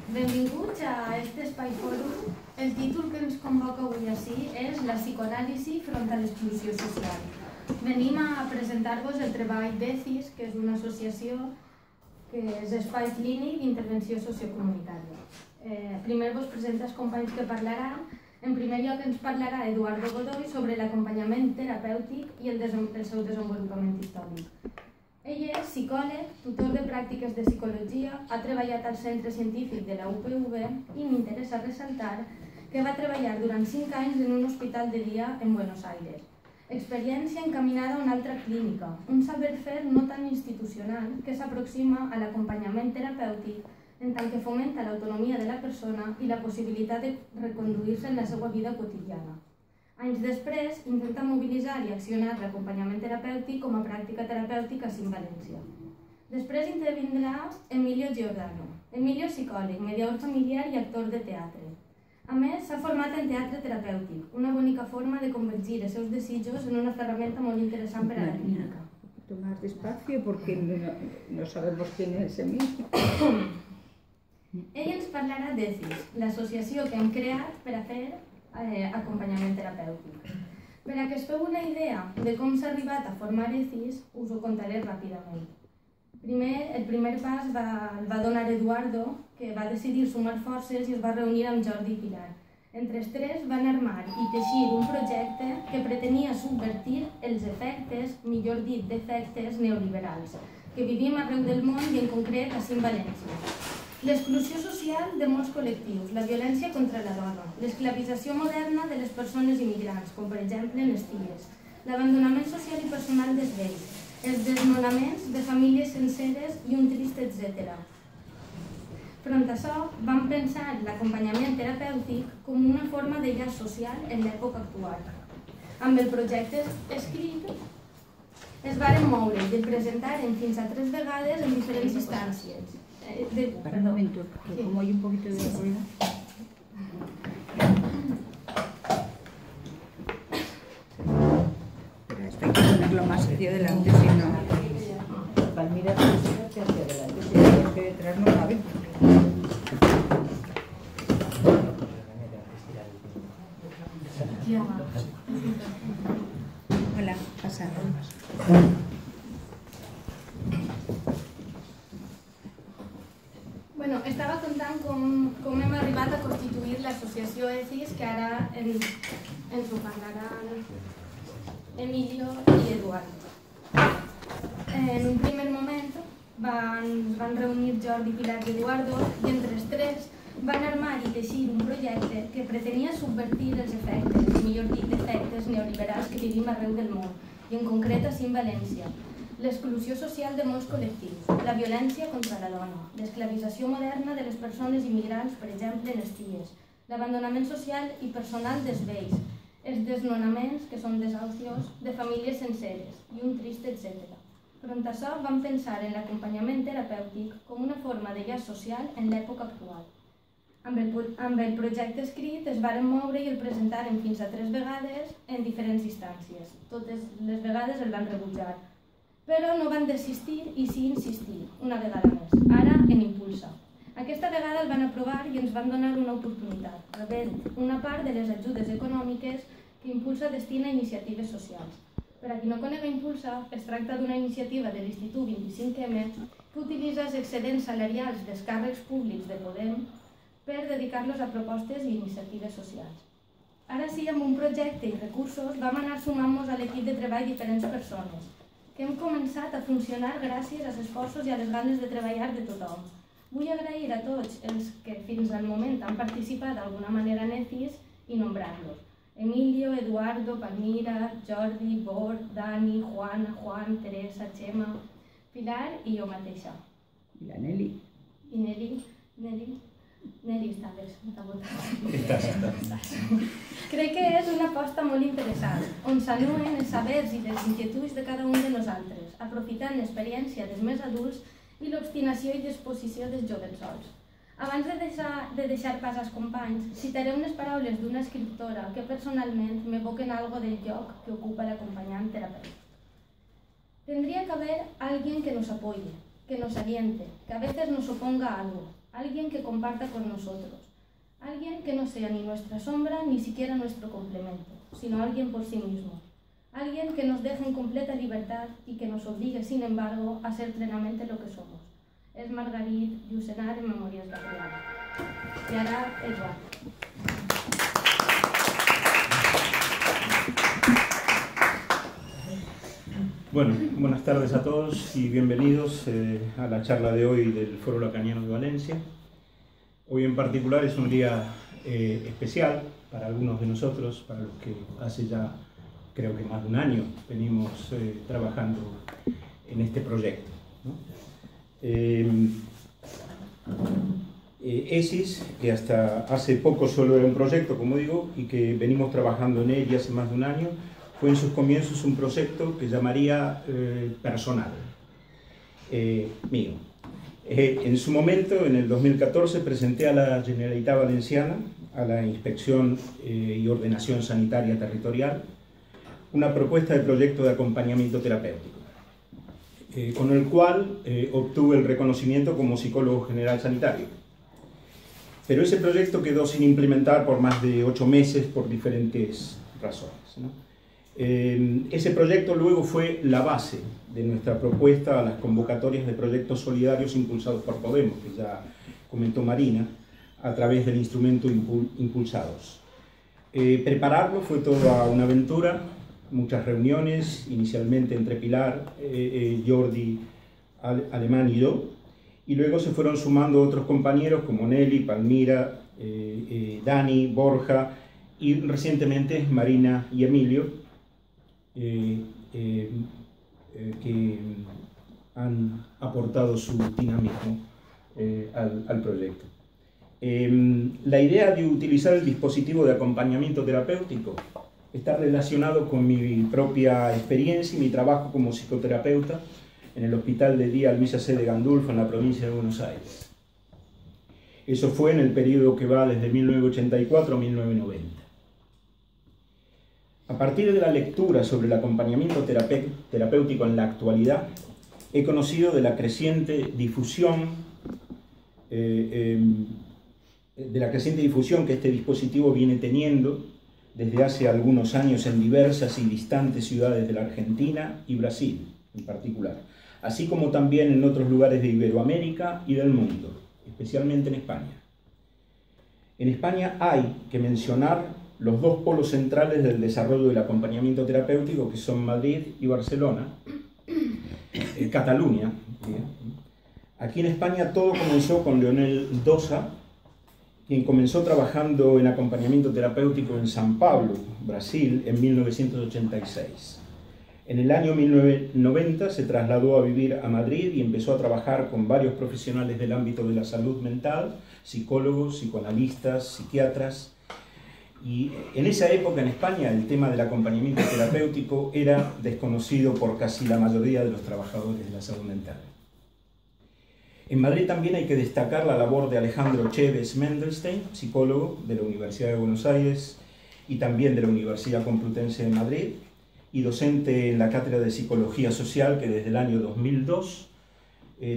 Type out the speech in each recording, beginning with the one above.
Benvinguts a aquest espai fòrum. El títol que ens convoca avui ací és La psicoanàlisi front a l'exclusió social. Venim a presentar-vos el treball d'ECIS, que és una associació que és espai clínic d'intervenció sociocomunitària. Primer vos presento els companys que parlaran. En primer lloc ens parlarà Eduardo Godoy sobre l'acompanyament terapèutic i el seu desenvolupament històric. Ell és psicòleg, tutor de pràctiques de psicologia, ha treballat al centre científic de la UPV i m'interessa ressaltar que va treballar durant 5 anys en un hospital de dia en Buenos Aires. Experiència encaminada a una altra clínica, un saber fer no tan institucional que s'aproxima a l'acompanyament terapèutic en tant que fomenta l'autonomia de la persona i la possibilitat de reconduir-se en la seva vida quotidiana. Anys després, intenta mobilitzar i accionar l'acompanyament terapèutic com a pràctica terapèutica a València. Després intervindrà Emilio Giordano. Emilio és psicòleg, mediador familiar i actor de teatre. A més, s'ha format en teatre terapèutic, una bonica forma de convergir els seus desitjos en una ferramenta molt interessant per a la clínica. Un poquito más despacio porque no sabemos quién es Emilio. Ell ens parlarà d'ECIS, l'associació que hem creat per a fer acompanyament terapèutic. Per a que es feu una idea de com s'ha arribat a formar ECIS, us ho contaré ràpidament. El primer pas el va donar Eduardo, que va decidir sumar forces i es va reunir amb Jordi i Pilar. Entre els tres van armar i teixir un projecte que pretenia subvertir els efectes, millor dit, defectes neoliberals, que vivim arreu del món i en concret a València. L'exclusió social de molts col·lectius, la violència contra la dona, l'esclavització moderna de les persones immigrants, com per exemple en les TIEs, l'abandonament social i personal dels vells, els desnonaments de famílies senceres i un trist etc. Front a això, vam pensar l'acompanyament terapèutic com una forma de llaç social en l'època actual. Amb el projecte escrit es varen moure i el presentaren fins a 3 vegades en diferents instàncies. Para un momento, porque como hay un poquito de ruido. Pero esto hay que ponerlo más hacia adelante, si no. Palmira, hacia adelante, si no, que detrás no cabe. Hola, pasa. Estava contant com hem arribat a constituir l'associació ECIS, que ara ens ho parlaran Emilio i Eduardo. En un primer moment van reunir Jordi, Pilar i Eduardo i entre els tres van armar i teixir un projecte que pretenia subvertir els efectes, millor dit, defectes neoliberals que vivim arreu del món, i en concret a València. L'exclusió social de molts col·lectius, la violència contra la dona, l'esclavització moderna de les persones immigrants, per exemple en les TIEs, l'abandonament social i personal dels vells, els desnonaments, que són desahucios, de famílies senceres i un trist etc. Front a això, vam pensar en l'acompanyament terapèutic com una forma de llaç social en l'època actual. Amb el projecte escrit es varen moure i el presentaren fins a 3 vegades en diferents instàncies. Totes les vegades el van rebutjar. Però no van desistir i sí insistir, una vegada més, ara en Impulsa. Aquesta vegada el van aprovar i ens van donar una oportunitat, rebent una part de les ajudes econòmiques que Impulsa destina a iniciatives socials. Per a qui no conega Impulsa, es tracta d'una iniciativa de l'Institut 25M que utilitza els excedents salarials dels càrrecs públics de Podem per dedicar-los a propostes i iniciatives socials. Ara sí, amb un projecte i recursos, vam anar sumant-nos a l'equip de treball diferents persones, que hem començat a funcionar gràcies als esforços i a les ganes de treballar de tothom. Vull agrair a tots els que fins al moment han participat d'alguna manera en ECIS i nombrar-los. Emilio, Eduardo, Palmira, Jordi, Bor, Dani, Juana, Juan, Teresa, Xema, Pilar i jo mateixa. I la Nelly. I Nelly està bé, m'ha votat. Crec que és una aposta molt interessant, on s'anuen els sabers i les inquietuds de cada un de nosaltres, aprofitant l'experiència dels més adults i l'obstinació i disposició dels jovensols. Abans de deixar pas als companys, citaré unes paraules d'una escriptora que personalment m'evoquen algo del lloc que ocupa l'acompanyant terapèutic. Tendría que haber alguien que nos apoye, que nos aliente, que a veces nos oponga a algo, alguien que comparta con nosotros, alguien que no sea ni nuestra sombra ni siquiera nuestro complemento, sino alguien por sí mismo, alguien que nos deje en completa libertad y que nos obligue, sin embargo, a ser plenamente lo que somos. Es Margarit Yourcenar en Memorias de Adriana. Y ahora Eduardo. Bueno, buenas tardes a todos y bienvenidos a la charla de hoy del Foro Lacaniano de Valencia. Hoy en particular es un día especial para algunos de nosotros, para los que hace ya creo que más de un año venimos trabajando en este proyecto, ¿no? ESIS, que hasta hace poco solo era un proyecto, como digo, y que venimos trabajando en él hace más de un año, fue en sus comienzos un proyecto que llamaría personal, mío. En su momento, en el 2014, presenté a la Generalitat Valenciana, a la Inspección y Ordenación Sanitaria Territorial, una propuesta de proyecto de acompañamiento terapéutico, con el cual obtuve el reconocimiento como psicólogo general sanitario. Pero ese proyecto quedó sin implementar por más de 8 meses por diferentes razones, ¿no? Ese proyecto luego fue la base de nuestra propuesta a las convocatorias de proyectos solidarios impulsados por Podemos, que ya comentó Marina, a través del instrumento Impulsados. Prepararlo fue toda una aventura, muchas reuniones, inicialmente entre Pilar, Jordi, Alemán y yo, y luego se fueron sumando otros compañeros como Nelly, Palmira, Dani, Borja y recientemente Marina y Emilio, que han aportado su dinamismo al proyecto. La idea de utilizar el dispositivo de acompañamiento terapéutico está relacionado con mi propia experiencia y mi trabajo como psicoterapeuta en el Hospital de Día Luisa C. de Gandulfo, en la provincia de Buenos Aires. Eso fue en el periodo que va desde 1984 a 1990. A partir de la lectura sobre el acompañamiento terapéutico en la actualidad, he conocido de la creciente difusión que este dispositivo viene teniendo desde hace algunos años en diversas y distantes ciudades de la Argentina y Brasil en particular, así como también en otros lugares de Iberoamérica y del mundo, especialmente en España. En España hay que mencionar los dos polos centrales del desarrollo del acompañamiento terapéutico, que son Madrid y Barcelona, Cataluña. Aquí en España todo comenzó con Leonel Dosa, quien comenzó trabajando en acompañamiento terapéutico en San Pablo, Brasil, en 1986. En el año 1990 se trasladó a vivir a Madrid y empezó a trabajar con varios profesionales del ámbito de la salud mental, psicólogos, psicoanalistas, psiquiatras. Y en esa época en España el tema del acompañamiento terapéutico era desconocido por casi la mayoría de los trabajadores de la salud mental. En Madrid también hay que destacar la labor de Alejandro Chévez Mendelstein, psicólogo de la Universidad de Buenos Aires y también de la Universidad Complutense de Madrid, y docente en la Cátedra de Psicología Social, que desde el año 2002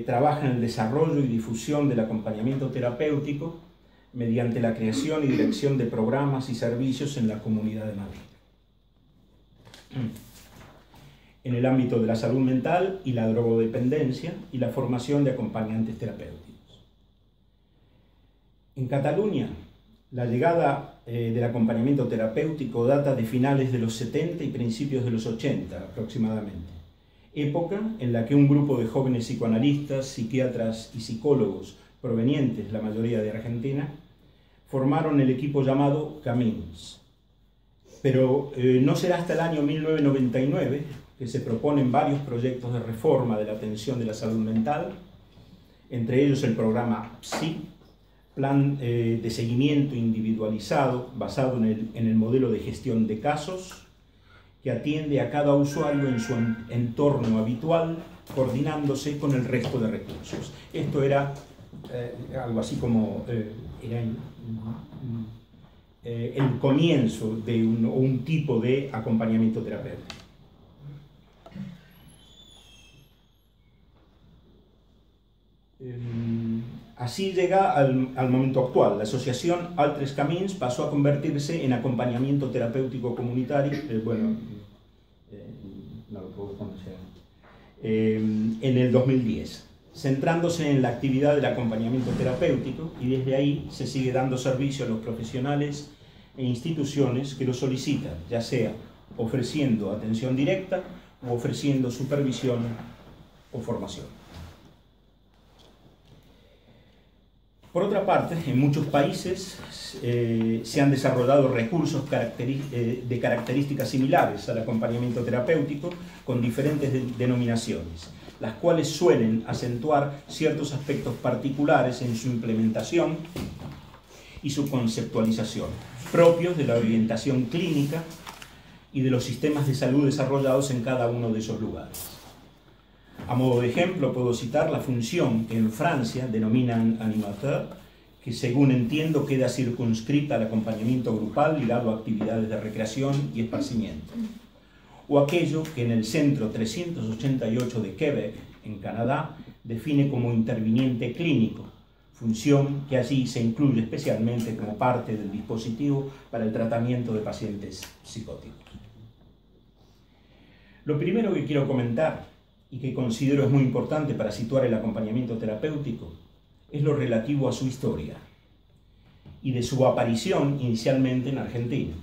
trabaja en el desarrollo y difusión del acompañamiento terapéutico mediante la creación y dirección de programas y servicios en la Comunidad de Madrid, en el ámbito de la salud mental y la drogodependencia y la formación de acompañantes terapéuticos. En Cataluña, la llegada del acompañamiento terapéutico data de finales de los 70 y principios de los 80 aproximadamente, época en la que un grupo de jóvenes psicoanalistas, psiquiatras y psicólogos provenientes, la mayoría de Argentina, formaron el equipo llamado Camins. Pero no será hasta el año 1999 que se proponen varios proyectos de reforma de la atención de la salud mental, entre ellos el programa PSI, Plan de Seguimiento Individualizado, basado en el modelo de gestión de casos, que atiende a cada usuario en su entorno habitual, coordinándose con el resto de recursos. Esto era algo así como el comienzo de un tipo de acompañamiento terapéutico. Así llega al momento actual. La asociación Altres Camins pasó a convertirse en acompañamiento terapéutico comunitario, en el 2010, centrándose en la actividad del acompañamiento terapéutico, y desde ahí se sigue dando servicio a los profesionales e instituciones que lo solicitan, ya sea ofreciendo atención directa o ofreciendo supervisión o formación. Por otra parte, en muchos países se han desarrollado recursos de características similares al acompañamiento terapéutico con diferentes denominaciones, las cuales suelen acentuar ciertos aspectos particulares en su implementación y su conceptualización, propios de la orientación clínica y de los sistemas de salud desarrollados en cada uno de esos lugares. A modo de ejemplo, puedo citar la función que en Francia denominan animateur, que según entiendo queda circunscrita al acompañamiento grupal ligado a actividades de recreación y esparcimiento. O aquello que en el Centro 388 de Quebec, en Canadá, define como interviniente clínico, función que allí se incluye especialmente como parte del dispositivo para el tratamiento de pacientes psicóticos. Lo primero que quiero comentar, y que considero es muy importante para situar el acompañamiento terapéutico, es lo relativo a su historia y de su aparición inicialmente en Argentina.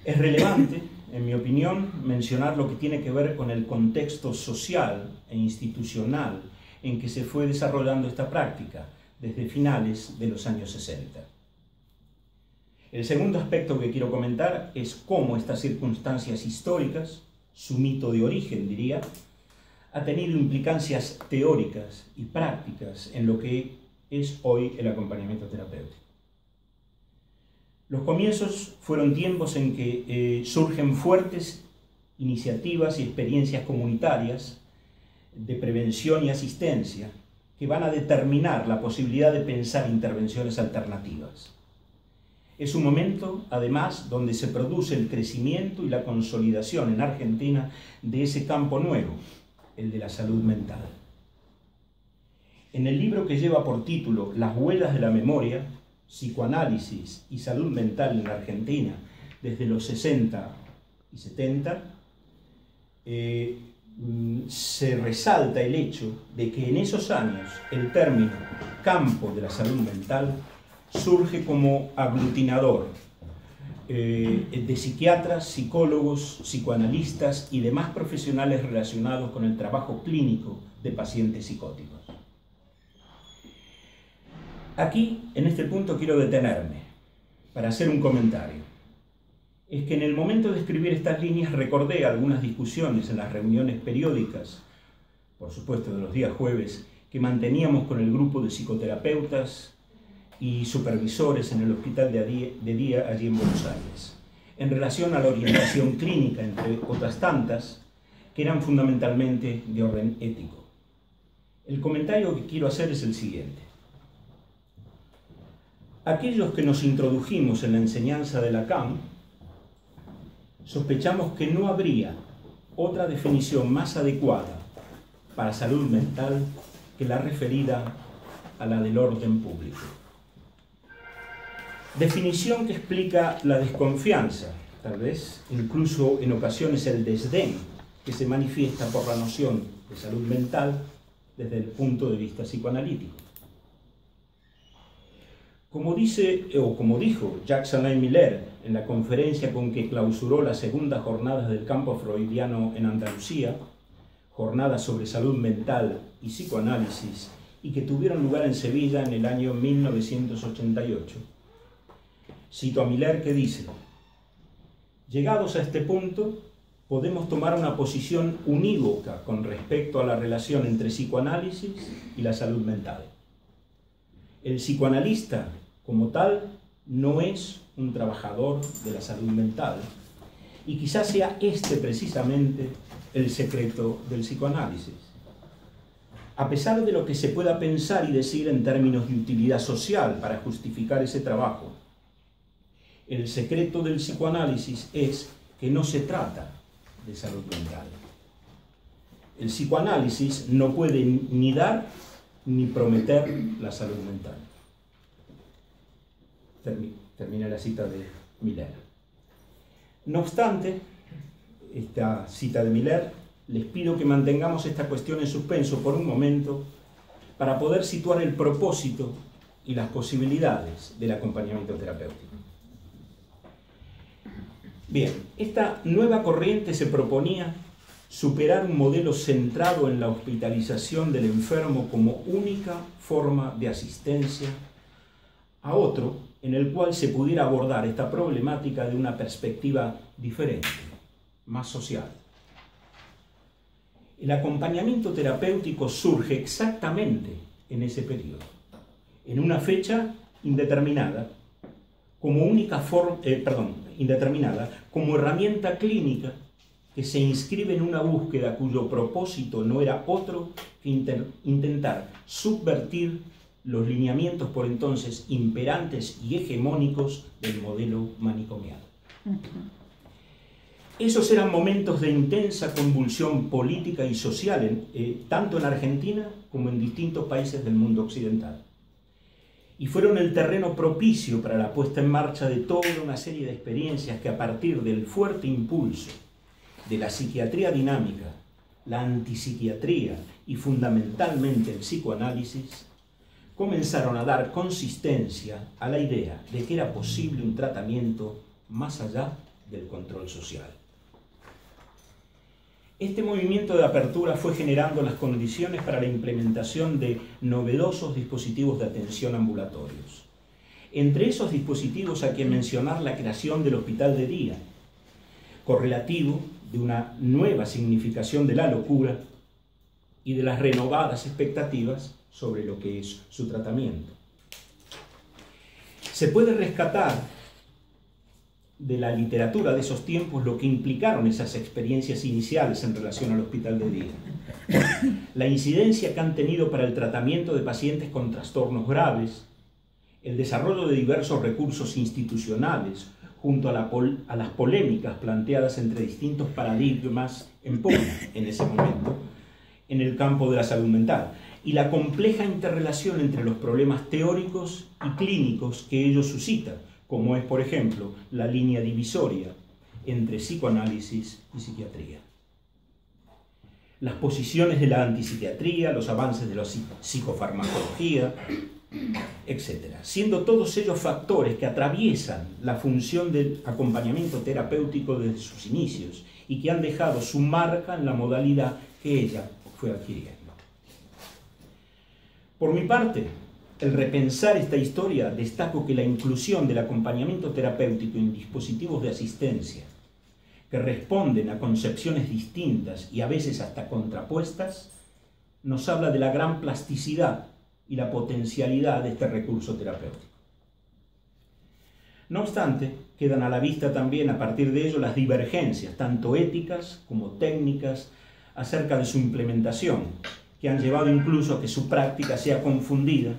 Es relevante, en mi opinión, mencionar lo que tiene que ver con el contexto social e institucional en que se fue desarrollando esta práctica desde finales de los años 60. El segundo aspecto que quiero comentar es cómo estas circunstancias históricas, su mito de origen, diría, ha tenido implicancias teóricas y prácticas en lo que es hoy el acompañamiento terapéutico. Los comienzos fueron tiempos en que surgen fuertes iniciativas y experiencias comunitarias de prevención y asistencia que van a determinar la posibilidad de pensar intervenciones alternativas. Es un momento, además, donde se produce el crecimiento y la consolidación en Argentina de ese campo nuevo, el de la salud mental. En el libro que lleva por título Las huellas de la memoria, psicoanálisis y salud mental en Argentina desde los 60 y 70, se resalta el hecho de que en esos años el término campo de la salud mental surge como aglutinador de psiquiatras, psicólogos, psicoanalistas y demás profesionales relacionados con el trabajo clínico de pacientes psicóticos. Aquí, en este punto, quiero detenerme para hacer un comentario. Es que en el momento de escribir estas líneas recordé algunas discusiones en las reuniones periódicas, por supuesto de los días jueves, que manteníamos con el grupo de psicoterapeutas y supervisores en el hospital de día allí en Buenos Aires, en relación a la orientación clínica, entre otras tantas, que eran fundamentalmente de orden ético. El comentario que quiero hacer es el siguiente. Aquellos que nos introdujimos en la enseñanza de Lacan, sospechamos que no habría otra definición más adecuada para salud mental que la referida a la del orden público. Definición que explica la desconfianza, tal vez incluso en ocasiones el desdén que se manifiesta por la noción de salud mental desde el punto de vista psicoanalítico. Como dijo Jacques-Alain Miller en la conferencia con que clausuró las segundas jornadas del campo freudiano en Andalucía, jornadas sobre salud mental y psicoanálisis, y que tuvieron lugar en Sevilla en el año 1988, cito a Miller que dice: llegados a este punto, podemos tomar una posición unívoca con respecto a la relación entre psicoanálisis y la salud mental. El psicoanalista, como tal, no es un trabajador de la salud mental, y quizás sea este precisamente el secreto del psicoanálisis. A pesar de lo que se pueda pensar y decir en términos de utilidad social para justificar ese trabajo, el secreto del psicoanálisis es que no se trata de salud mental. El psicoanálisis no puede ni dar ni prometer la salud mental. Termina la cita de Miller. No obstante, esta cita de Miller, les pido que mantengamos esta cuestión en suspenso por un momento para poder situar el propósito y las posibilidades del acompañamiento terapéutico. Bien, esta nueva corriente se proponía superar un modelo centrado en la hospitalización del enfermo como única forma de asistencia a otro en el cual se pudiera abordar esta problemática de una perspectiva diferente, más social. El acompañamiento terapéutico surge exactamente en ese periodo, en una fecha indeterminada, como como herramienta clínica que se inscribe en una búsqueda cuyo propósito no era otro que intentar subvertir los lineamientos por entonces imperantes y hegemónicos del modelo manicomial. Esos eran momentos de intensa convulsión política y social, tanto en Argentina como en distintos países del mundo occidental. Y fueron el terreno propicio para la puesta en marcha de toda una serie de experiencias que a partir del fuerte impulso de la psiquiatría dinámica, la antipsiquiatría y fundamentalmente el psicoanálisis, comenzaron a dar consistencia a la idea de que era posible un tratamiento más allá del control social. Este movimiento de apertura fue generando las condiciones para la implementación de novedosos dispositivos de atención ambulatorios. Entre esos dispositivos hay que mencionar la creación del hospital de día, correlativo de una nueva significación de la locura y de las renovadas expectativas sobre lo que es su tratamiento. Se puede rescatar de la literatura de esos tiempos lo que implicaron esas experiencias iniciales en relación al hospital de día. La incidencia que han tenido para el tratamiento de pacientes con trastornos graves, el desarrollo de diversos recursos institucionales, junto a las polémicas planteadas entre distintos paradigmas en pugna en ese momento, en el campo de la salud mental, y la compleja interrelación entre los problemas teóricos y clínicos que ellos suscitan, como es, por ejemplo, la línea divisoria entre psicoanálisis y psiquiatría. Las posiciones de la antipsiquiatría, los avances de la psicofarmacología, etc. Siendo todos ellos factores que atraviesan la función del acompañamiento terapéutico desde sus inicios y que han dejado su marca en la modalidad que ella fue adquiriendo. Por mi parte, el repensar esta historia, destaco que la inclusión del acompañamiento terapéutico en dispositivos de asistencia que responden a concepciones distintas y a veces hasta contrapuestas, nos habla de la gran plasticidad y la potencialidad de este recurso terapéutico. No obstante, quedan a la vista también a partir de ello las divergencias, tanto éticas como técnicas, acerca de su implementación, que han llevado incluso a que su práctica sea confundida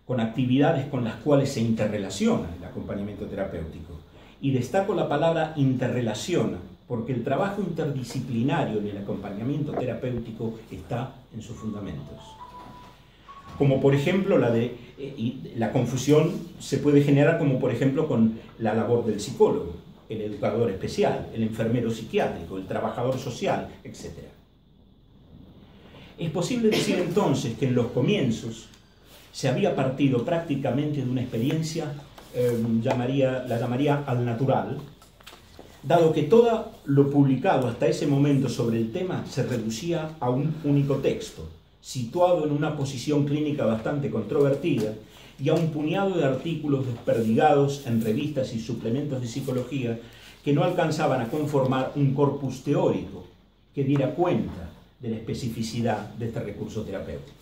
con actividades con las cuales se interrelaciona el acompañamiento terapéutico. Y destaco la palabra interrelaciona, porque el trabajo interdisciplinario en el acompañamiento terapéutico está en sus fundamentos. Como por ejemplo la confusión se puede generar como por ejemplo con la labor del psicólogo, el educador especial, el enfermero psiquiátrico, el trabajador social, etc. Es posible decir entonces que en los comienzos se había partido prácticamente de una experiencia, la llamaría al natural, dado que todo lo publicado hasta ese momento sobre el tema se reducía a un único texto, situado en una posición clínica bastante controvertida, y a un puñado de artículos desperdigados en revistas y suplementos de psicología que no alcanzaban a conformar un corpus teórico que diera cuenta de la especificidad de este recurso terapéutico.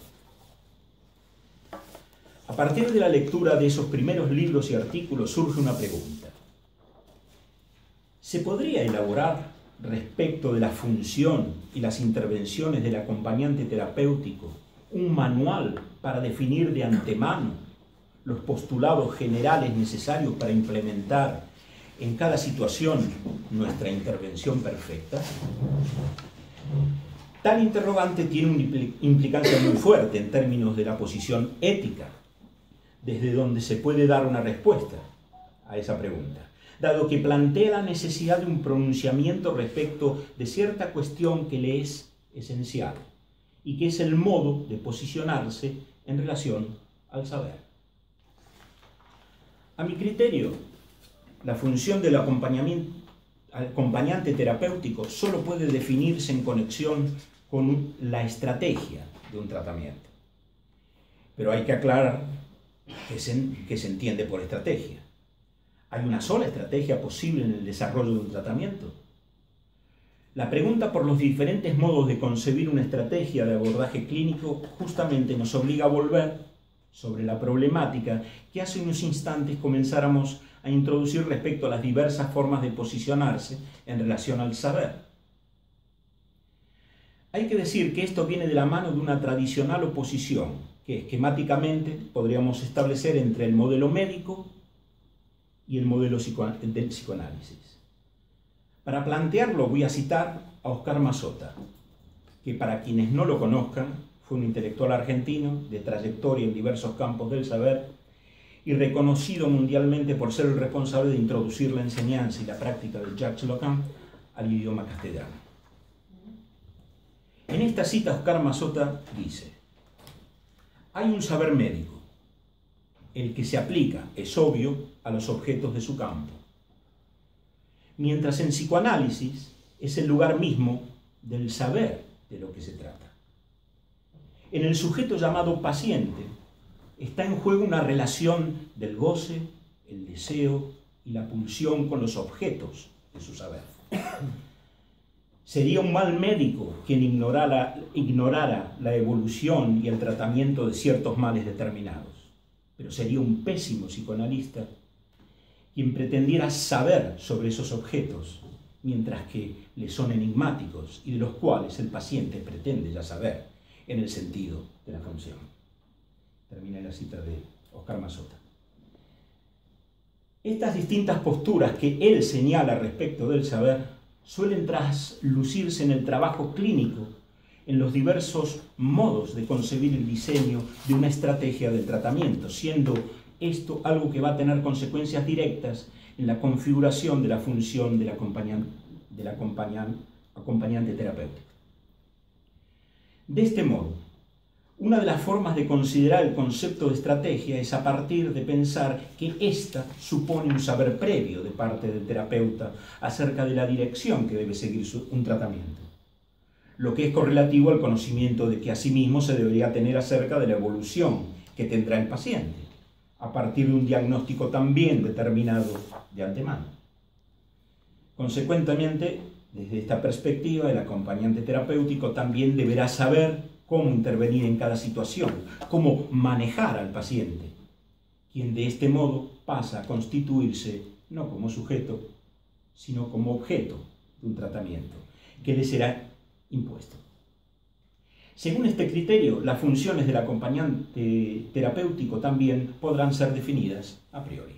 A partir de la lectura de esos primeros libros y artículos surge una pregunta. ¿Se podría elaborar respecto de la función y las intervenciones del acompañante terapéutico un manual para definir de antemano los postulados generales necesarios para implementar en cada situación nuestra intervención perfecta? Tal interrogante tiene una implicancia muy fuerte en términos de la posición ética, desde donde se puede dar una respuesta a esa pregunta, dado que plantea la necesidad de un pronunciamiento respecto de cierta cuestión que le es esencial y que es el modo de posicionarse en relación al saber. A mi criterio, la función del acompañante terapéutico solo puede definirse en conexión con la estrategia de un tratamiento. Pero hay que aclarar qué se entiende por estrategia. ¿Hay una sola estrategia posible en el desarrollo de un tratamiento? La pregunta por los diferentes modos de concebir una estrategia de abordaje clínico justamente nos obliga a volver sobre la problemática que hace unos instantes comenzáramos a introducir respecto a las diversas formas de posicionarse en relación al saber. Hay que decir que esto viene de la mano de una tradicional oposición que esquemáticamente podríamos establecer entre el modelo médico y el modelo del psicoanálisis. Para plantearlo voy a citar a Oscar Mazota, que para quienes no lo conozcan fue un intelectual argentino de trayectoria en diversos campos del saber y reconocido mundialmente por ser el responsable de introducir la enseñanza y la práctica de Jacques Lacan al idioma castellano. En esta cita Oscar Mazota dice: hay un saber médico, el que se aplica, es obvio, a los objetos de su campo, mientras en psicoanálisis es el lugar mismo del saber de lo que se trata. En el sujeto llamado paciente está en juego una relación del goce, el deseo y la pulsión con los objetos de su saber. Sería un mal médico quien ignorara la evolución y el tratamiento de ciertos males determinados, pero sería un pésimo psicoanalista quien pretendiera saber sobre esos objetos, mientras que le son enigmáticos y de los cuales el paciente pretende ya saber en el sentido de la función. Termina la cita de Oscar Mazota. Estas distintas posturas que él señala respecto del saber suelen traslucirse en el trabajo clínico, en los diversos modos de concebir el diseño de una estrategia de tratamiento, siendo esto algo que va a tener consecuencias directas en la configuración de la función del acompañante terapéutico. De este modo, una de las formas de considerar el concepto de estrategia es a partir de pensar que ésta supone un saber previo de parte del terapeuta acerca de la dirección que debe seguir un tratamiento, lo que es correlativo al conocimiento de que asimismo se debería tener acerca de la evolución que tendrá el paciente, a partir de un diagnóstico también determinado de antemano. Consecuentemente, desde esta perspectiva, el acompañante terapéutico también deberá saber cómo intervenir en cada situación, cómo manejar al paciente, quien de este modo pasa a constituirse no como sujeto, sino como objeto de un tratamiento que le será impuesto. Según este criterio, las funciones del acompañante terapéutico también podrán ser definidas a priori.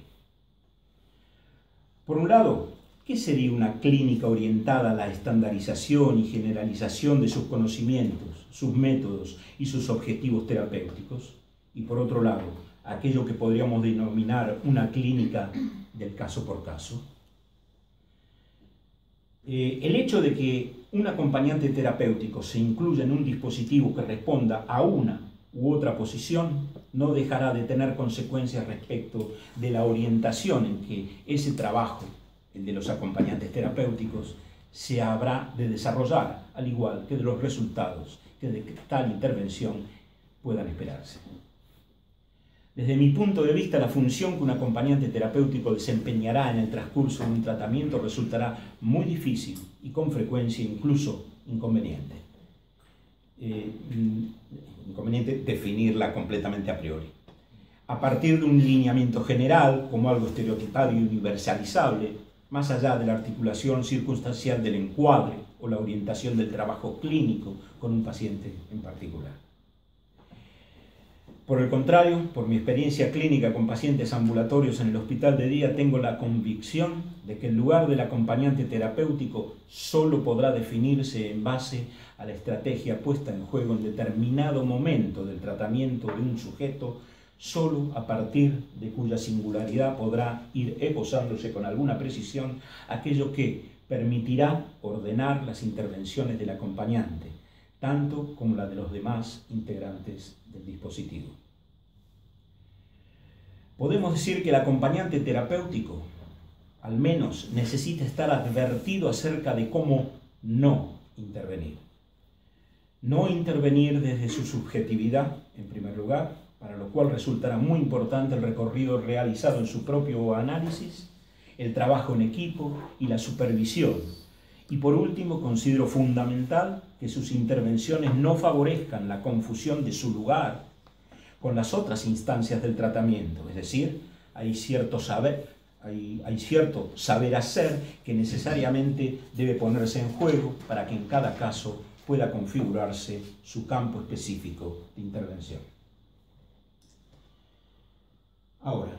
Por un lado, ¿qué sería una clínica orientada a la estandarización y generalización de sus conocimientos, sus métodos y sus objetivos terapéuticos? Y por otro lado, aquello que podríamos denominar una clínica del caso por caso. El hecho de que un acompañante terapéutico se incluya en un dispositivo que responda a una u otra posición no dejará de tener consecuencias respecto de la orientación en que ese trabajo, el de los acompañantes terapéuticos, se habrá de desarrollar, al igual que de los resultados que de tal intervención puedan esperarse. Desde mi punto de vista, la función que un acompañante terapéutico desempeñará en el transcurso de un tratamiento resultará muy difícil y con frecuencia incluso inconveniente. Inconveniente definirla completamente a priori. A partir de un lineamiento general, como algo estereotipado y universalizable, más allá de la articulación circunstancial del encuadre o la orientación del trabajo clínico con un paciente en particular. Por el contrario, por mi experiencia clínica con pacientes ambulatorios en el hospital de día, tengo la convicción de que el lugar del acompañante terapéutico solo podrá definirse en base a la estrategia puesta en juego en determinado momento del tratamiento de un sujeto, solo a partir de cuya singularidad podrá ir esbozándose con alguna precisión aquello que permitirá ordenar las intervenciones del acompañante, tanto como la de los demás integrantes del dispositivo. Podemos decir que el acompañante terapéutico, al menos, necesita estar advertido acerca de cómo no intervenir. No intervenir desde su subjetividad, en primer lugar, para lo cual resultará muy importante el recorrido realizado en su propio análisis, el trabajo en equipo y la supervisión. Y por último, considero fundamental que sus intervenciones no favorezcan la confusión de su lugar con las otras instancias del tratamiento. Es decir, hay cierto saber hacer que necesariamente debe ponerse en juego para que en cada caso pueda configurarse su campo específico de intervención. Ahora,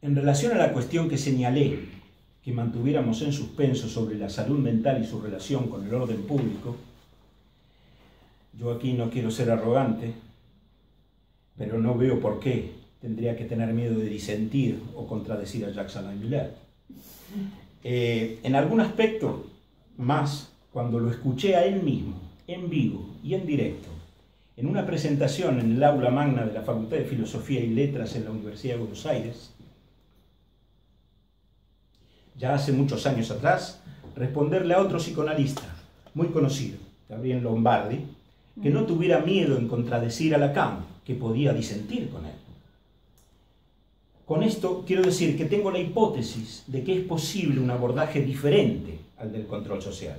en relación a la cuestión que señalé, que mantuviéramos en suspenso sobre la salud mental y su relación con el orden público, yo aquí no quiero ser arrogante, pero no veo por qué tendría que tener miedo de disentir o contradecir a Jacques Alain Miller. En algún aspecto más, cuando lo escuché a él mismo, en vivo y en directo, en una presentación en el aula magna de la Facultad de Filosofía y Letras en la Universidad de Buenos Aires, ya hace muchos años atrás, responderle a otro psicoanalista muy conocido, Gabriel Lombardi, que no tuviera miedo en contradecir a Lacan, que podía disentir con él. Con esto quiero decir que tengo la hipótesis de que es posible un abordaje diferente al del control social.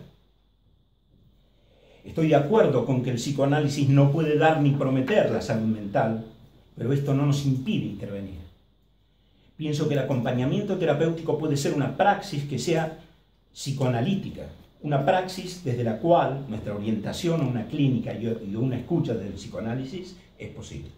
Estoy de acuerdo con que el psicoanálisis no puede dar ni prometer la salud mental, pero esto no nos impide intervenir. Pienso que el acompañamiento terapéutico puede ser una praxis que sea psicoanalítica, una praxis desde la cual nuestra orientación a una clínica y una escucha del psicoanálisis es posible.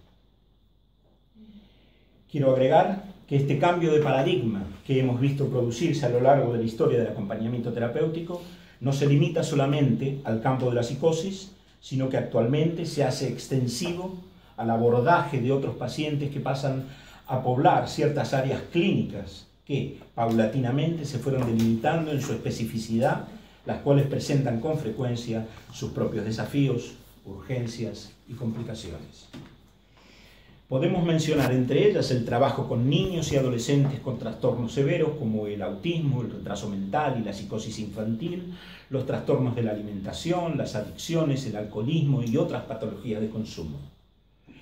Quiero agregar que este cambio de paradigma que hemos visto producirse a lo largo de la historia del acompañamiento terapéutico no se limita solamente al campo de la psicosis, sino que actualmente se hace extensivo al abordaje de otros pacientes que pasan a poblar ciertas áreas clínicas que paulatinamente se fueron delimitando en su especificidad, las cuales presentan con frecuencia sus propios desafíos, urgencias y complicaciones. Podemos mencionar entre ellas el trabajo con niños y adolescentes con trastornos severos como el autismo, el retraso mental y la psicosis infantil, los trastornos de la alimentación, las adicciones, el alcoholismo y otras patologías de consumo.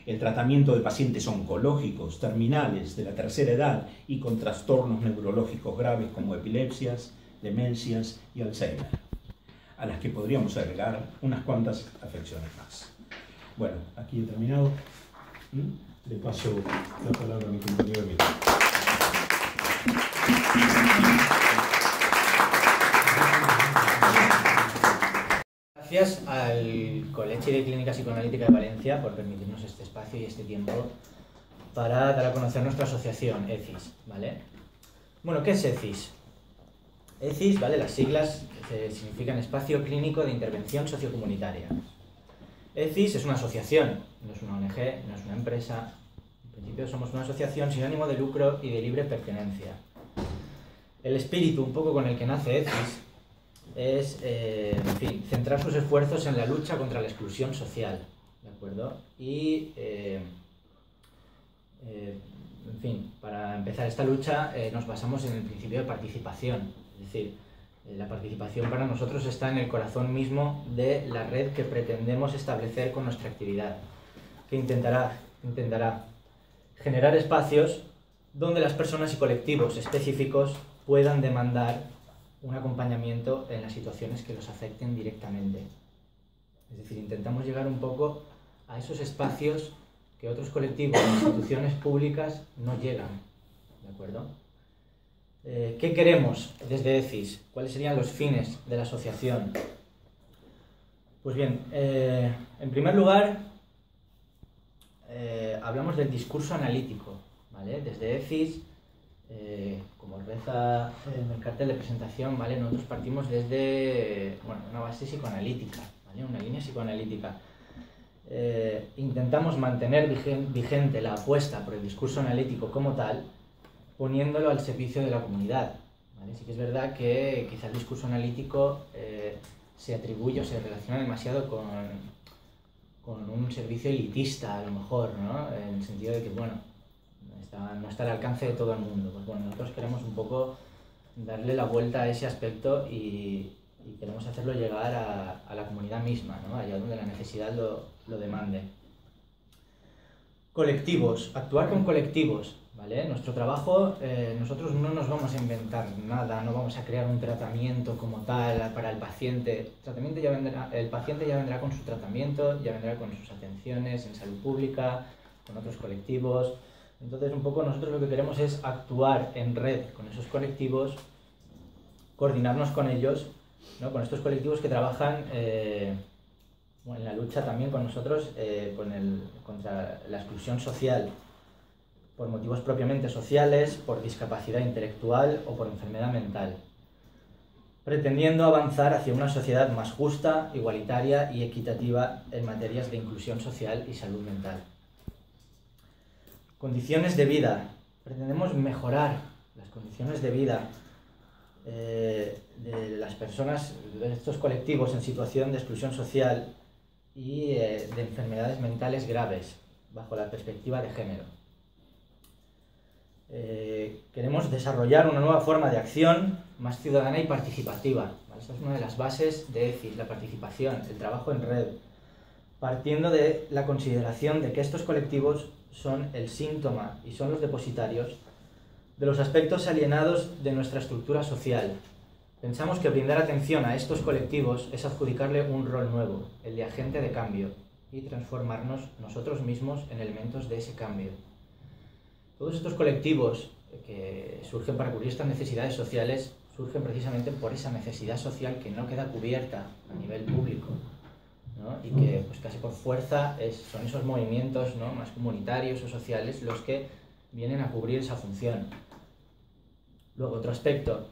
El tratamiento de pacientes oncológicos, terminales, de la tercera edad y con trastornos neurológicos graves como epilepsias, demencias y Alzheimer, a las que podríamos agregar unas cuantas afecciones más. Bueno, aquí he terminado. Le paso la palabra a mi compañero Emilio. Gracias al Colegio de Clínica Psicoanalítica de Valencia por permitirnos este espacio y este tiempo para dar a conocer nuestra asociación, ECIS, ¿vale? Bueno, ¿qué es ECIS? ECIS, ¿vale? Las siglas significan Espacio Clínico de Intervención Sociocomunitaria. ECIS es una asociación, no es una ONG, no es una empresa. En principio somos una asociación sin ánimo de lucro y de libre pertenencia. El espíritu un poco con el que nace ECIS es, en fin, centrar sus esfuerzos en la lucha contra la exclusión social, ¿de acuerdo? Y, en fin, para empezar esta lucha nos basamos en el principio de participación, es decir, la participación para nosotros está en el corazón mismo de la red que pretendemos establecer con nuestra actividad, que intentará generar espacios donde las personas y colectivos específicos puedan demandar un acompañamiento en las situaciones que los afecten directamente. Es decir, intentamos llegar un poco a esos espacios que otros colectivos e instituciones públicas no llegan, ¿de acuerdo? ¿Qué queremos desde ECIS? ¿Cuáles serían los fines de la asociación? Pues bien, en primer lugar, hablamos del discurso analítico, ¿vale? Desde EFIS, como reza en el cartel de presentación, ¿vale? Nosotros partimos desde, bueno, una base psicoanalítica, ¿vale? Una línea psicoanalítica. Intentamos mantener vigente la apuesta por el discurso analítico como tal, poniéndolo al servicio de la comunidad, ¿vale? Sí que es verdad que quizá el discurso analítico se atribuye o se relaciona demasiado con un servicio elitista, a lo mejor, ¿no? En el sentido de que, bueno, no está al alcance de todo el mundo. Pues bueno, nosotros queremos un poco darle la vuelta a ese aspecto y queremos hacerlo llegar a la comunidad misma, ¿no? Allá donde la necesidad lo demande. Colectivos, actuar con colectivos, ¿vale? Nuestro trabajo, nosotros no nos vamos a inventar nada, no vamos a crear un tratamiento como tal para el paciente. El paciente ya vendrá con su tratamiento, ya vendrá con sus atenciones en salud pública, con otros colectivos. Entonces, un poco nosotros lo que queremos es actuar en red con esos colectivos, coordinarnos con ellos, ¿no? Con estos colectivos que trabajan en la lucha también con nosotros contra la exclusión social, por motivos propiamente sociales, por discapacidad intelectual o por enfermedad mental, pretendiendo avanzar hacia una sociedad más justa, igualitaria y equitativa en materias de inclusión social y salud mental. Condiciones de vida. Pretendemos mejorar las condiciones de vida de las personas, de estos colectivos en situación de exclusión social y de enfermedades mentales graves, bajo la perspectiva de género. Queremos desarrollar una nueva forma de acción más ciudadana y participativa, ¿vale? Esta es una de las bases de EFIS, la participación, el trabajo en red, partiendo de la consideración de que estos colectivos son el síntoma y son los depositarios de los aspectos alienados de nuestra estructura social. Pensamos que brindar atención a estos colectivos es adjudicarle un rol nuevo, el de agente de cambio, y transformarnos nosotros mismos en elementos de ese cambio. Todos estos colectivos que surgen para cubrir estas necesidades sociales surgen precisamente por esa necesidad social que no queda cubierta a nivel público, ¿no? Y que pues casi por fuerza son esos movimientos, ¿no?, más comunitarios o sociales los que vienen a cubrir esa función. Luego, otro aspecto,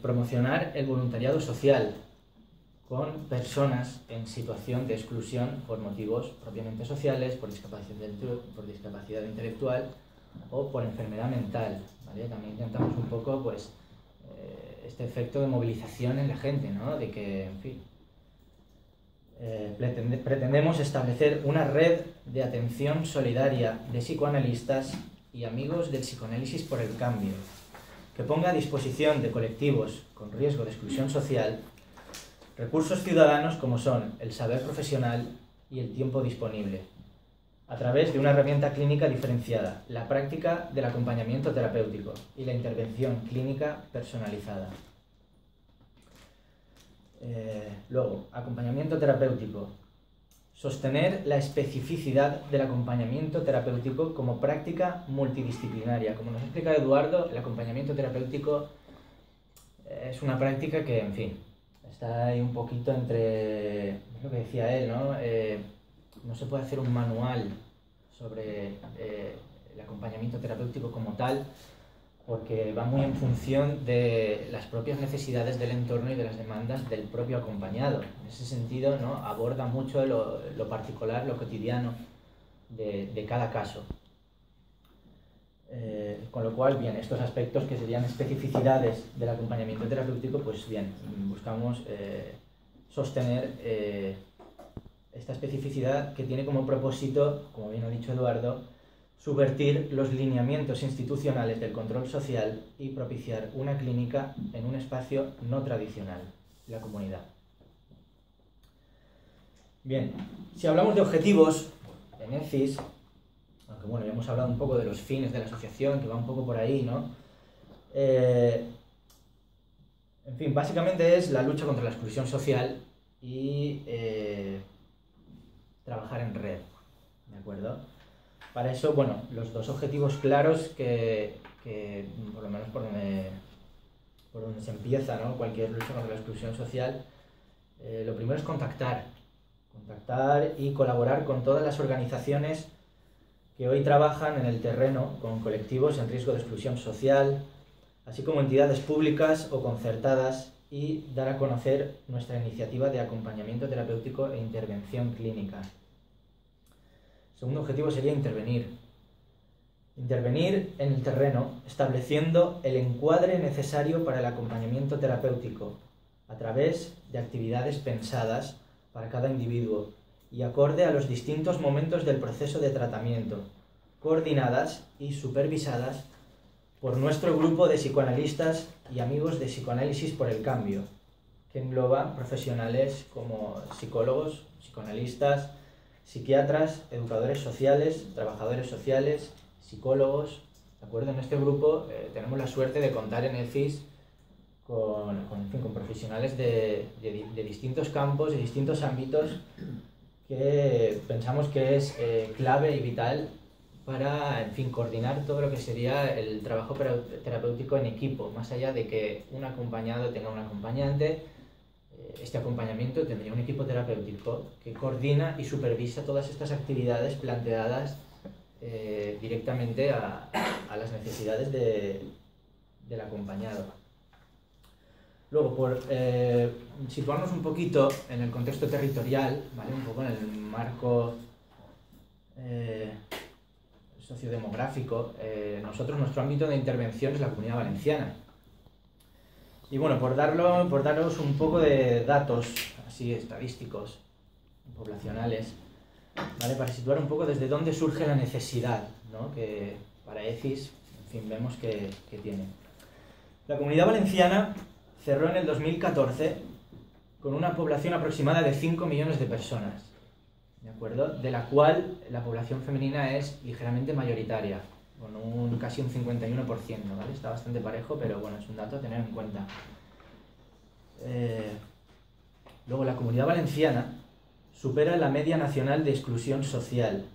promocionar el voluntariado social con personas en situación de exclusión por motivos propiamente sociales, por discapacidad intelectual o por enfermedad mental, ¿vale? También intentamos un poco pues, este efecto de movilización en la gente, ¿no? De que, en fin, pretendemos establecer una red de atención solidaria de psicoanalistas y amigos del psicoanálisis por el cambio, que ponga a disposición de colectivos con riesgo de exclusión social recursos ciudadanos como son el saber profesional y el tiempo disponible, a través de una herramienta clínica diferenciada, la práctica del acompañamiento terapéutico y la intervención clínica personalizada. Luego, acompañamiento terapéutico. Sostener la especificidad del acompañamiento terapéutico como práctica multidisciplinaria. Como nos explica Eduardo, el acompañamiento terapéutico es una práctica que, en fin, está ahí un poquito entre, es lo que decía él, ¿no? No se puede hacer un manual sobre el acompañamiento terapéutico como tal, porque va muy en función de las propias necesidades del entorno y de las demandas del propio acompañado. En ese sentido, ¿no?, aborda mucho lo particular, lo cotidiano de cada caso. Con lo cual, bien, estos aspectos que serían especificidades del acompañamiento terapéutico, pues bien, buscamos sostener esta especificidad que tiene como propósito, como bien ha dicho Eduardo, subvertir los lineamientos institucionales del control social y propiciar una clínica en un espacio no tradicional, la comunidad. Bien, si hablamos de objetivos en EFIS, aunque bueno, ya hemos hablado un poco de los fines de la asociación, que va un poco por ahí, ¿no? En fin, básicamente es la lucha contra la exclusión social y trabajar en red, ¿de acuerdo? Para eso, bueno, los dos objetivos claros que por lo menos por donde se empieza, ¿no?, cualquier lucha contra la exclusión social, lo primero es contactar, contactar y colaborar con todas las organizaciones que hoy trabajan en el terreno con colectivos en riesgo de exclusión social, así como entidades públicas o concertadas, y dar a conocer nuestra iniciativa de acompañamiento terapéutico e intervención clínica. El segundo objetivo sería intervenir. Intervenir en el terreno, estableciendo el encuadre necesario para el acompañamiento terapéutico, a través de actividades pensadas para cada individuo y acorde a los distintos momentos del proceso de tratamiento, coordinadas y supervisadas por nuestro grupo de psicoanalistas y amigos de Psicoanálisis por el Cambio, que engloba profesionales como psicólogos, psicoanalistas, psiquiatras, educadores sociales, trabajadores sociales, psicólogos, ¿de acuerdo? En este grupo tenemos la suerte de contar en el CIS con profesionales de distintos campos, de distintos ámbitos, que pensamos que es clave y vital para, en fin, coordinar todo lo que sería el trabajo terapéutico en equipo, más allá de que un acompañado tenga un acompañante. Este acompañamiento tendría un equipo terapéutico que coordina y supervisa todas estas actividades planteadas directamente a las necesidades del acompañado. Luego, por situarnos un poquito en el contexto territorial, ¿vale? Un poco en el marco sociodemográfico, nuestro ámbito de intervención es la Comunidad Valenciana. Y bueno, por daros un poco de datos así estadísticos, poblacionales, ¿vale? Para situar un poco desde dónde surge la necesidad, ¿no? Que para ECIS, en fin, vemos que tiene. La Comunidad Valenciana cerró en el 2014 con una población aproximada de 5 millones de personas, ¿de acuerdo? De la cual la población femenina es ligeramente mayoritaria, con casi un 51%, ¿vale? Está bastante parejo, pero bueno, es un dato a tener en cuenta. Luego, la Comunidad Valenciana supera la media nacional de exclusión social.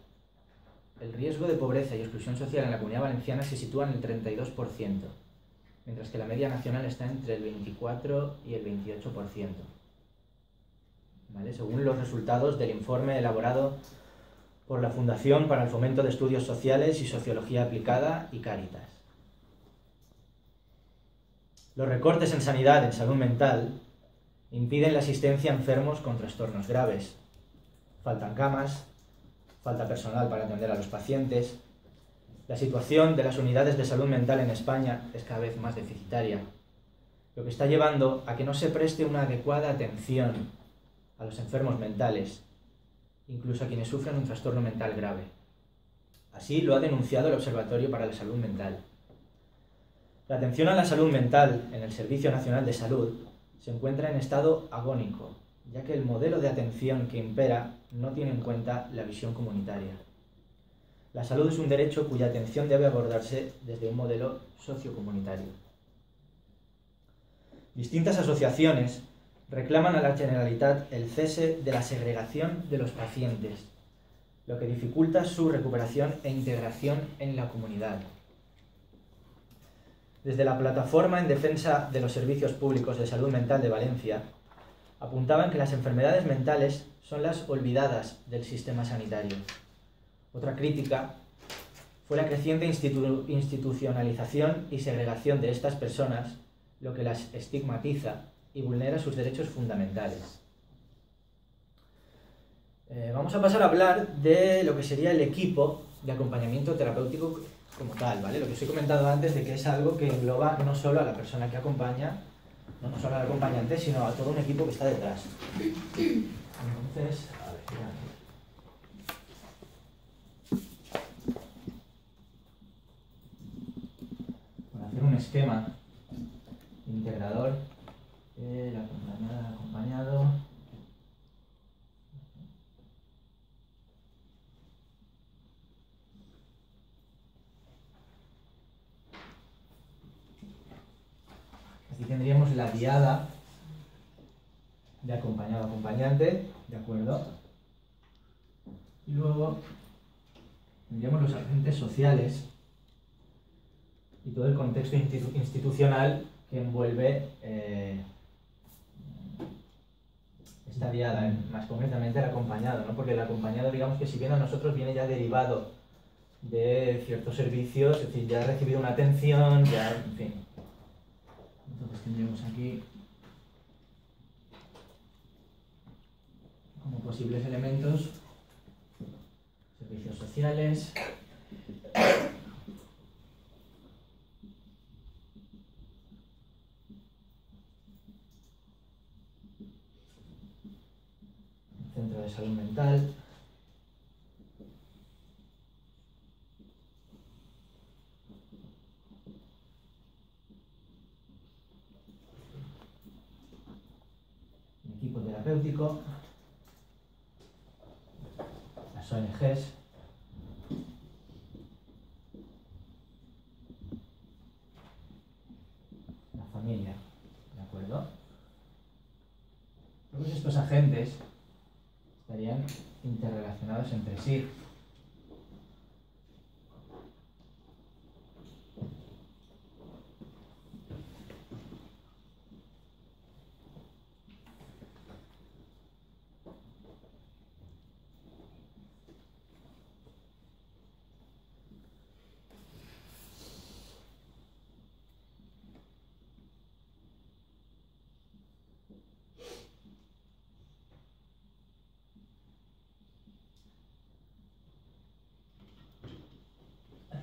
El riesgo de pobreza y exclusión social en la Comunidad Valenciana se sitúa en el 32%, mientras que la media nacional está entre el 24 y el 28%. ¿Vale? Según los resultados del informe elaborado por la Fundación para el Fomento de Estudios Sociales y Sociología Aplicada y Cáritas. Los recortes en sanidad, en salud mental, impiden la asistencia a enfermos con trastornos graves. Faltan camas, falta personal para atender a los pacientes. La situación de las unidades de salud mental en España es cada vez más deficitaria, lo que está llevando a que no se preste una adecuada atención a los enfermos mentales, incluso a quienes sufren un trastorno mental grave. Así lo ha denunciado el Observatorio para la Salud Mental. La atención a la salud mental en el Servicio Nacional de Salud se encuentra en estado agónico, ya que el modelo de atención que impera no tiene en cuenta la visión comunitaria. La salud es un derecho cuya atención debe abordarse desde un modelo sociocomunitario. Distintas asociaciones reclaman a la Generalitat el cese de la segregación de los pacientes, lo que dificulta su recuperación e integración en la comunidad. Desde la Plataforma en Defensa de los Servicios Públicos de Salud Mental de Valencia, apuntaban que las enfermedades mentales son las olvidadas del sistema sanitario. Otra crítica fue la creciente institucionalización y segregación de estas personas, lo que las estigmatiza y vulnera sus derechos fundamentales. Vamos a pasar a hablar de lo que sería el equipo de acompañamiento terapéutico como tal, ¿vale? Lo que os he comentado antes de que es algo que engloba no solo a la persona que acompaña, no solo al acompañante, sino a todo un equipo que está detrás. Entonces, a ver, para hacer un esquema integrador, el acompañado. Así tendríamos la diada de acompañado-acompañante, ¿de acuerdo? Y luego tendríamos los agentes sociales y todo el contexto estadiada, más concretamente el acompañado, ¿no? Porque el acompañado, digamos que si viene a nosotros, viene ya derivado de ciertos servicios, es decir, ya ha recibido una atención, ya, en fin. Entonces tendríamos aquí como posibles elementos servicios sociales, centro de salud mental, equipo terapéutico, las ONGs, la familia, ¿de acuerdo? Todos estos agentes estarían interrelacionados entre sí.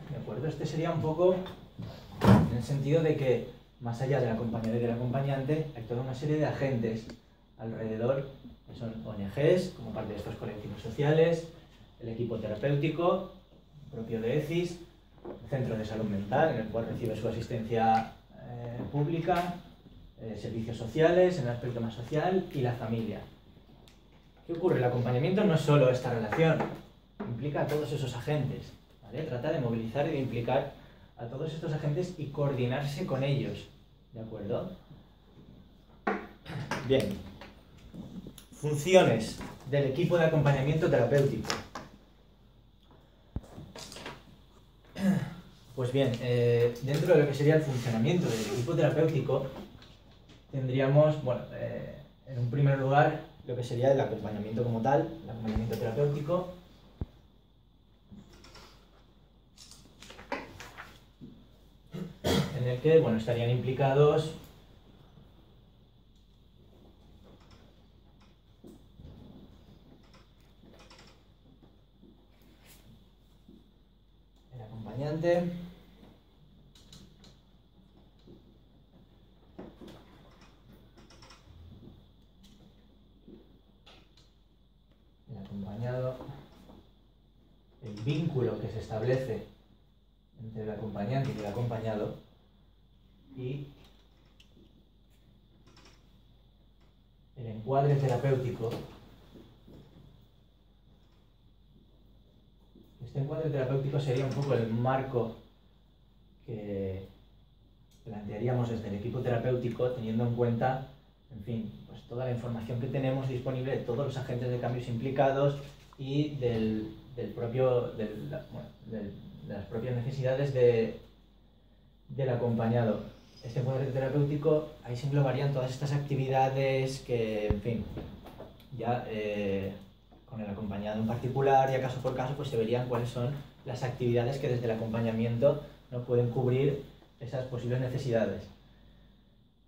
¿De acuerdo? Este sería un poco en el sentido de que, más allá del acompañado y del acompañante, hay toda una serie de agentes alrededor, que son ONGs, como parte de estos colectivos sociales, el equipo terapéutico, propio de ECIS, el centro de salud mental, en el cual recibe su asistencia pública, servicios sociales, en el aspecto más social, y la familia. ¿Qué ocurre? El acompañamiento no es solo esta relación, implica a todos esos agentes, ¿vale? Trata de movilizar y de implicar a todos estos agentes y coordinarse con ellos, ¿de acuerdo? Bien. Funciones del equipo de acompañamiento terapéutico. Pues bien, dentro de lo que sería el funcionamiento del equipo terapéutico, tendríamos, bueno, en un primer lugar, lo que sería el acompañamiento como tal, el acompañamiento terapéutico. En el que, bueno, estarían implicados el acompañante, el acompañado, el vínculo que se establece entre el acompañante y el acompañado, y el encuadre terapéutico. Este encuadre terapéutico sería un poco el marco que plantearíamos desde el equipo terapéutico, teniendo en cuenta, en fin, pues toda la información que tenemos disponible de todos los agentes de cambios implicados y de las propias necesidades del acompañado. Este encuadre terapéutico, ahí se englobarían todas estas actividades que, en fin, ya con el acompañado en particular y a caso por caso, pues se verían cuáles son las actividades que desde el acompañamiento no pueden cubrir esas posibles necesidades.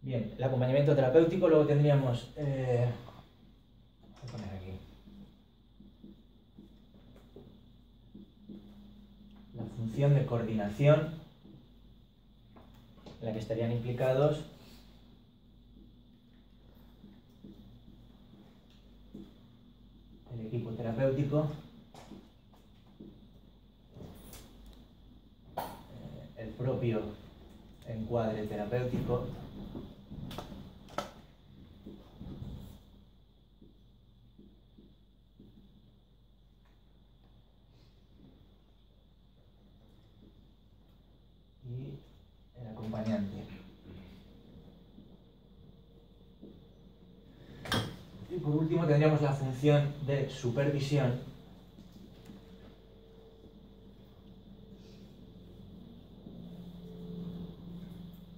Bien, el acompañamiento terapéutico, luego tendríamos, voy a poner aquí, la función de coordinación, en la que estarían implicados el equipo terapéutico, el propio encuadre terapéutico, y el acompañante. Y por último tendríamos la función de supervisión,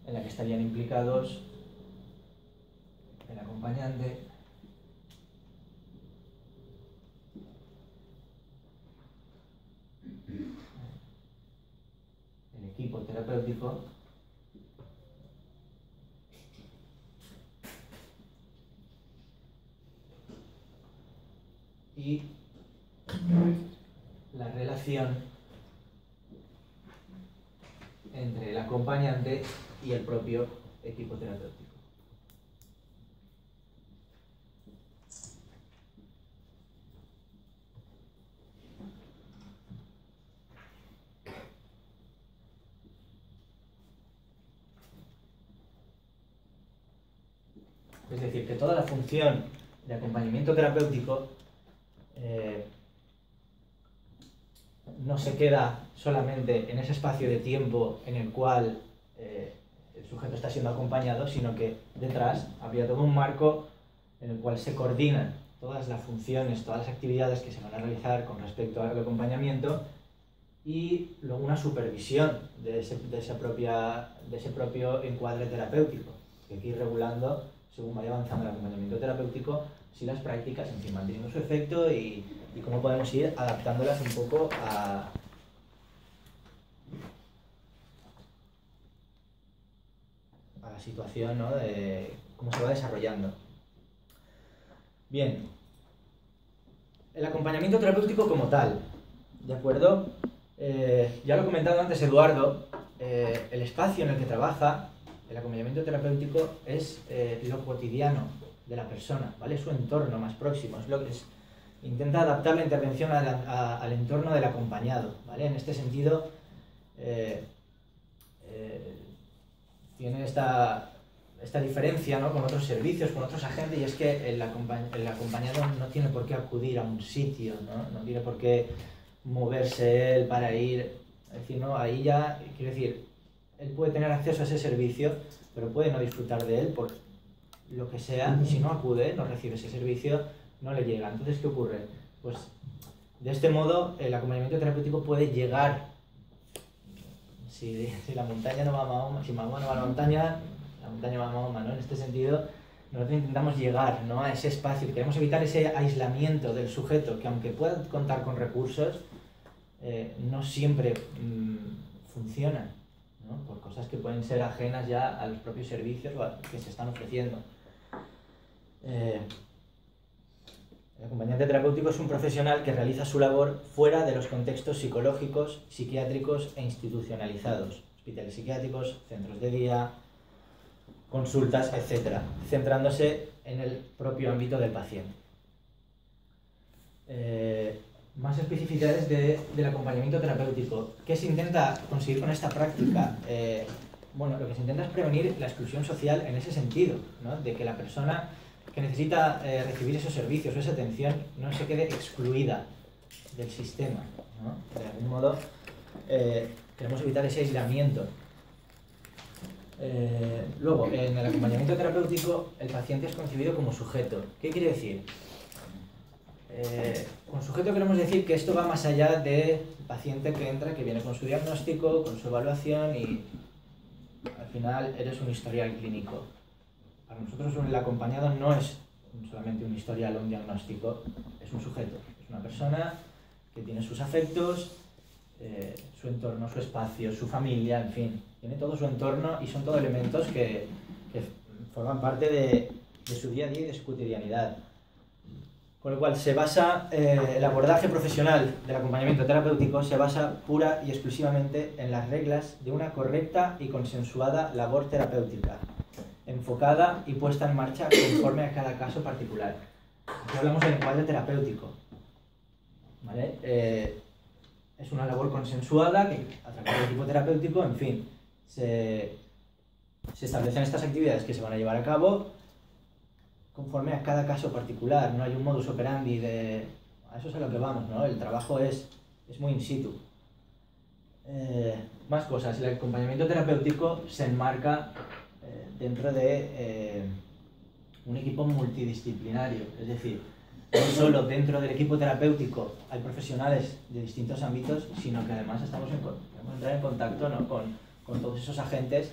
en la que estarían implicados el acompañante, terapéutico y la relación entre el acompañante y el propio equipo terapéutico. Es decir, que toda la función de acompañamiento terapéutico no se queda solamente en ese espacio de tiempo en el cual el sujeto está siendo acompañado, sino que detrás habría todo un marco en el cual se coordinan todas las funciones, todas las actividades que se van a realizar con respecto al acompañamiento y luego una supervisión de ese propio encuadre terapéutico, que hay que ir regulando según vaya avanzando el acompañamiento terapéutico, si las prácticas en fin manteniendo su efecto y cómo podemos ir adaptándolas un poco a la situación, ¿no?, de cómo se va desarrollando. Bien, el acompañamiento terapéutico como tal, ¿de acuerdo? Ya lo ha comentado antes Eduardo, el espacio en el que trabaja el acompañamiento terapéutico es lo cotidiano de la persona, ¿vale? Su entorno más próximo, es lo que intenta adaptar la intervención al entorno del acompañado, ¿vale? En este sentido, tiene esta diferencia, ¿no?, con otros servicios, con otros agentes, y es que el acompañado no tiene por qué acudir a un sitio, ¿no? No tiene por qué moverse él para ir, es decir, no, ahí ya, quiero decir, él puede tener acceso a ese servicio, pero puede no disfrutar de él por lo que sea, y si no acude, no recibe ese servicio, no le llega. Entonces, ¿qué ocurre? Pues de este modo el acompañamiento terapéutico puede llegar, si la montaña no va a Mahoma, si Mahoma no va a la montaña va a Mahoma, ¿no? En este sentido, nosotros intentamos llegar, ¿no?, a ese espacio, queremos evitar ese aislamiento del sujeto, que aunque pueda contar con recursos, no siempre funciona, ¿no?, por cosas que pueden ser ajenas ya a los propios servicios que se están ofreciendo. El acompañante terapéutico es un profesional que realiza su labor fuera de los contextos psicológicos, psiquiátricos e institucionalizados, hospitales psiquiátricos, centros de día, consultas, etc., centrándose en el propio ámbito del paciente. Más especificidades del acompañamiento terapéutico. ¿Qué se intenta conseguir con esta práctica? Bueno, lo que se intenta es prevenir la exclusión social en ese sentido, ¿no?, de que la persona que necesita recibir esos servicios o esa atención no se quede excluida del sistema, ¿no? De algún modo queremos evitar ese aislamiento. Luego, en el acompañamiento terapéutico el paciente es concebido como sujeto. ¿Qué quiere decir? Con sujeto queremos decir que esto va más allá del paciente que entra, que viene con su diagnóstico, con su evaluación y al final eres un historial clínico. Para nosotros el acompañado no es solamente un historial o un diagnóstico, es un sujeto, es una persona que tiene sus afectos, su entorno, su espacio, su familia, en fin, tiene todo su entorno y son todos elementos que forman parte de su día a día y de su cotidianidad. Con lo cual se basa, el abordaje profesional del acompañamiento terapéutico se basa pura y exclusivamente en las reglas de una correcta y consensuada labor terapéutica, enfocada y puesta en marcha conforme a cada caso particular. Aquí hablamos del encuadre terapéutico, ¿vale? Es una labor consensuada que a través del equipo terapéutico, en fin, se establecen estas actividades que se van a llevar a cabo conforme a cada caso particular. No hay un modus operandi a eso es a lo que vamos, ¿no? El trabajo es muy in situ. Más cosas. El acompañamiento terapéutico se enmarca dentro de un equipo multidisciplinario, es decir, no solo dentro del equipo terapéutico hay profesionales de distintos ámbitos, sino que además queremos entrar en contacto, ¿no?, con todos esos agentes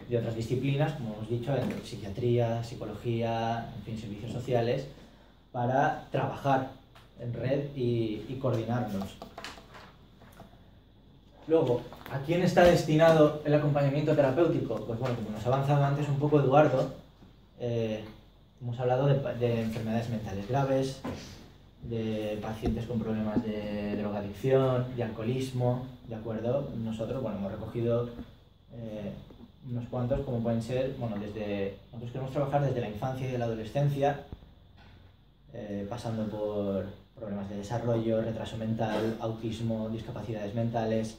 de otras disciplinas, como hemos dicho, en psiquiatría, psicología, en fin, servicios sociales, para trabajar en red y coordinarnos. Luego, ¿a quién está destinado el acompañamiento terapéutico? Pues bueno, como nos ha avanzado antes un poco Eduardo, hemos hablado de enfermedades mentales graves, de pacientes con problemas de drogadicción, de alcoholismo, ¿de acuerdo? Nosotros, bueno, hemos recogido unos cuantos, como pueden ser, bueno, nosotros queremos trabajar desde la infancia y de la adolescencia, pasando por problemas de desarrollo, retraso mental, autismo, discapacidades mentales.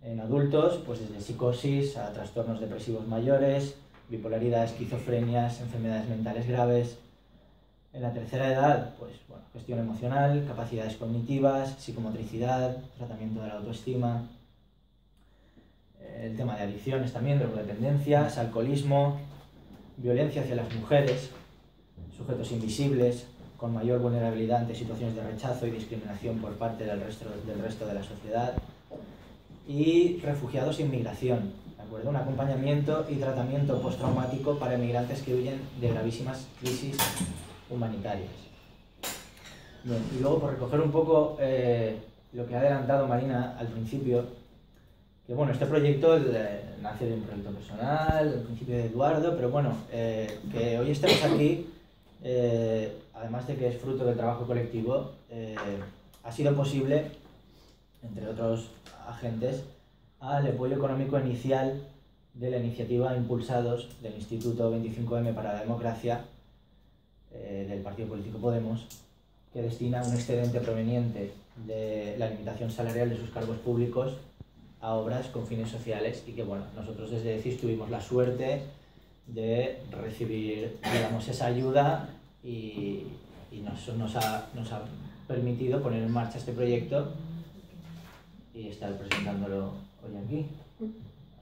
En adultos, pues desde psicosis a trastornos depresivos mayores, bipolaridad, esquizofrenias, enfermedades mentales graves. En la tercera edad, pues bueno, gestión emocional, capacidades cognitivas, psicomotricidad, tratamiento de la autoestima. El tema de adicciones también, drogodependencias, alcoholismo, violencia hacia las mujeres, sujetos invisibles, con mayor vulnerabilidad ante situaciones de rechazo y discriminación por parte del resto de la sociedad, y refugiados e inmigración, ¿de acuerdo? Un acompañamiento y tratamiento postraumático para inmigrantes que huyen de gravísimas crisis humanitarias. Bien, y luego, por recoger un poco lo que ha adelantado Marina al principio, que bueno, este proyecto nace de un proyecto personal, al principio de Eduardo, pero bueno, que hoy estemos aquí, además de que es fruto del trabajo colectivo, ha sido posible, entre otros agentes, al apoyo económico inicial de la iniciativa Impulsados del Instituto 25M para la Democracia, del partido político Podemos, que destina un excedente proveniente de la limitación salarial de sus cargos públicos a obras con fines sociales, y que bueno, nosotros desde CIS tuvimos la suerte de recibir, digamos, esa ayuda y nos ha permitido poner en marcha este proyecto y estar presentándolo hoy aquí.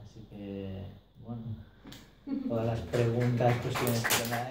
Así que, bueno, todas las preguntas, cuestiones que tengáis.